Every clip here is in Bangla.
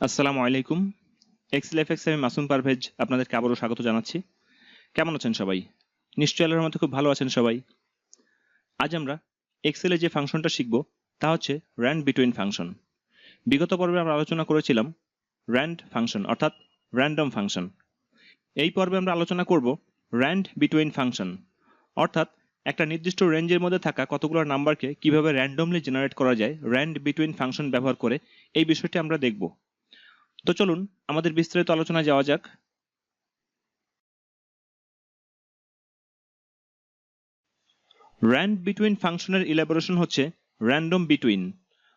আসসালামু আলাইকুম। এক্সেল এফএক্স আমি মাসুম পারভেজ আপনাদেরকে আবারও স্বাগত জানাচ্ছি। কেমন আছেন সবাই? নিশ্চয়ই আল্লাহর রহমতে খুব ভালো আছেন সবাই। আজ আমরা এক্সেলে যে ফাংশনটা শিখব তা হচ্ছে র্যান্ড বিটুইন ফাংশন। বিগত পর্বে আমরা আলোচনা করেছিলাম র্যান্ড ফাংশন অর্থাৎ র্যান্ডম ফাংশন। এই পর্বে আমরা আলোচনা করব র্যান্ড বিটুইন ফাংশন অর্থাৎ একটা নির্দিষ্ট রেঞ্জের মধ্যে থাকা কতগুলো নাম্বারকে কিভাবে র্যান্ডমলি জেনারেট করা যায় র্যান্ড বিটুইন ফাংশন ব্যবহার করে, এই বিষয়টি আমরা দেখব। তো চলুন আমাদের বিস্তারিত আলোচনায় যাওয়া যাক। র্যান্ড বিটুইন ফাংশনের ইলাবোরেশন হচ্ছে র্যান্ডম বিটুইন,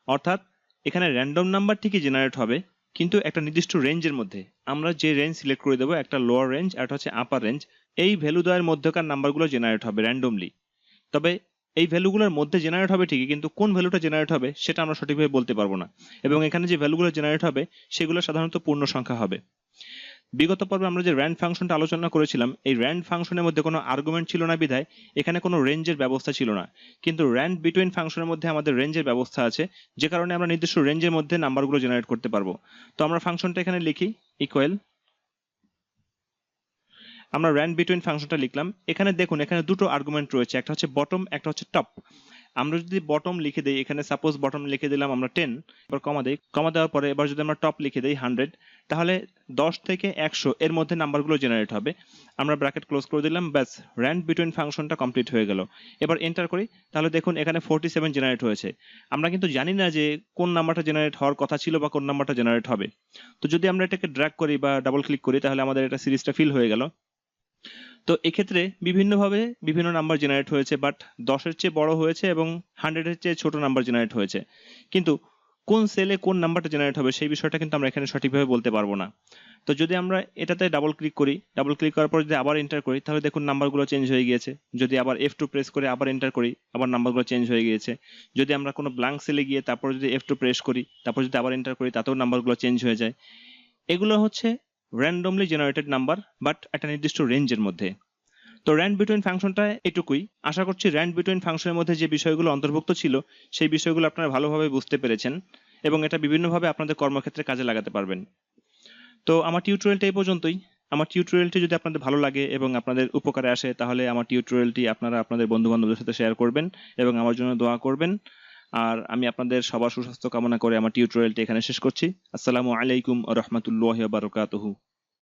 অর্থাৎ এখানে র্যান্ডম নাম্বার ঠিকই জেনারেট হবে কিন্তু একটা নির্দিষ্ট রেঞ্জের মধ্যে। আমরা যে রেঞ্জ সিলেক্ট করে দেবো, একটা লোয়ার রেঞ্জ আর একটা হচ্ছে আপার রেঞ্জ, এই ভ্যালু দ্বয়ের মধ্যকার নাম্বারগুলো জেনারেট হবে র্যান্ডমলি। তবে এই ভ্যালুগুলোর মধ্যে জেনারেট হবে ঠিকই, কিন্তু কোন ভ্যালুটা জেনারেট হবে সেটা আমরা সঠিকভাবে বলতে পারবো না, এবং এখানে যে ভ্যালুগুলো জেনারেট হবে সেগুলো সাধারণত পূর্ণ সংখ্যা হবে। বিগত পর্বে আমরা যে র্যান্ড ফাংশনটা আলোচনা করেছিলাম, এই র্যান্ড ফাংশনের মধ্যে কোনো আর্গুমেন্ট ছিল না বিধায় এখানে কোনো রেঞ্জের ব্যবস্থা ছিল না, কিন্তু র্যান্ড বিটুইন ফাংশনের মধ্যে আমাদের রেঞ্জের ব্যবস্থা আছে, যে কারণে আমরা নির্দিষ্ট রেঞ্জের মধ্যে নাম্বারগুলো জেনারেট করতে পারবো। তো আমরা ফাংশনটা এখানে লিখি ইকুয়াল, আমরা র্যান্ড বিটুইন ফাংশনটা লিখলাম। এখানে দেখুন এখানে দুটো আর্গুমেন্ট রয়েছে, একটা হচ্ছে বটম, একটা হচ্ছে টপ। আমরা যদি বটম লিখে দিই, এখানে সাপোজ বটম লিখে দিলাম আমরা 10, এবার কমা দেই, কমা দেওয়ার পরে এবার যদি আমরা টপ লিখে দিই 100, তাহলে 10 থেকে 100 এর মধ্যে নাম্বারগুলো জেনারেট হবে। আমরা ব্র্যাকেট ক্লোজ করে দিলাম, ব্যাস র্যান্ড বিটুইন ফাংশনটা কমপ্লিট হয়ে গেল। এবার এন্টার করি, তাহলে দেখুন এখানে 47 জেনারেট হয়েছে। আমরা কিন্তু জানি না যে কোন নাম্বারটা জেনারেট হওয়ার কথা ছিল বা কোন নাম্বারটা জেনারেট হবে। তো যদি আমরা এটাকে ড্র্যাগ করি বা ডাবল ক্লিক করি, তাহলে আমাদের এটা সিরিজটা ফিল হয়ে গেল। তো এক্ষেত্রে বিভিন্নভাবে বিভিন্ন নাম্বার জেনারেট হয়েছে, বাট 10-এর চেয়ে বড় হয়েছে এবং 100-এর চেয়ে ছোট নাম্বার জেনারেট হয়েছে, কিন্তু কোন সেলে কোন নাম্বারটা জেনারেট হবে সেই বিষয়টা কিন্তু আমরা এখানে সঠিকভাবে বলতে পারবো না। তো যদি আমরা এটাতে ডাবল ক্লিক করি, ডাবল ক্লিক করার পর যদি আবার এন্টার করি, তাহলে দেখুন নাম্বারগুলো চেঞ্জ হয়ে গিয়েছে। যদি আবার F2 প্রেস করে আবার এন্টার করি, আবার নাম্বারগুলো চেঞ্জ হয়ে গিয়েছে। যদি আমরা কোনো ব্ল্যাঙ্ক সেলে গিয়ে তারপর যদি F2 প্রেস করি, তারপর যদি আবার এন্টার করি, তাতেও নাম্বারগুলো চেঞ্জ হয়ে যায়। এগুলো হচ্ছে র্যান্ডমলি জেনারেটেড নাম্বার, বাট একটা নির্দিষ্ট রেঞ্জের মধ্যে। তো র্যান্ড বিটুইন ফাংশনটা এটুকুই। আশা করছি র্যান্ড বিটুইন ফাংশনের মধ্যে যে বিষয়গুলো অন্তর্ভুক্ত ছিল সেই বিষয়গুলো আপনারা ভালোভাবে বুঝতে পেরেছেন এবং এটা বিভিন্নভাবে আপনাদের কর্মক্ষেত্রে কাজে লাগাতে পারবেন। তো আমার টিউটোরিয়ালটা এই পর্যন্তই। আমার টিউটোরিয়ালটি যদি আপনাদের ভালো লাগে এবং আপনাদের উপকারে আসে, তাহলে আমার টিউটোরিয়ালটি আপনারা আপনাদের বন্ধু বান্ধবদের সাথে শেয়ার করবেন এবং আমার জন্য দোয়া করবেন। আর আমি আপনাদের সবার সুস্বাস্থ্য কামনা করে আমার টিউটোরিয়ালটি এখানে শেষ করছি। আসসালামু আলাইকুম ওয়া রাহমাতুল্লাহি ওয়া বারাকাতুহু।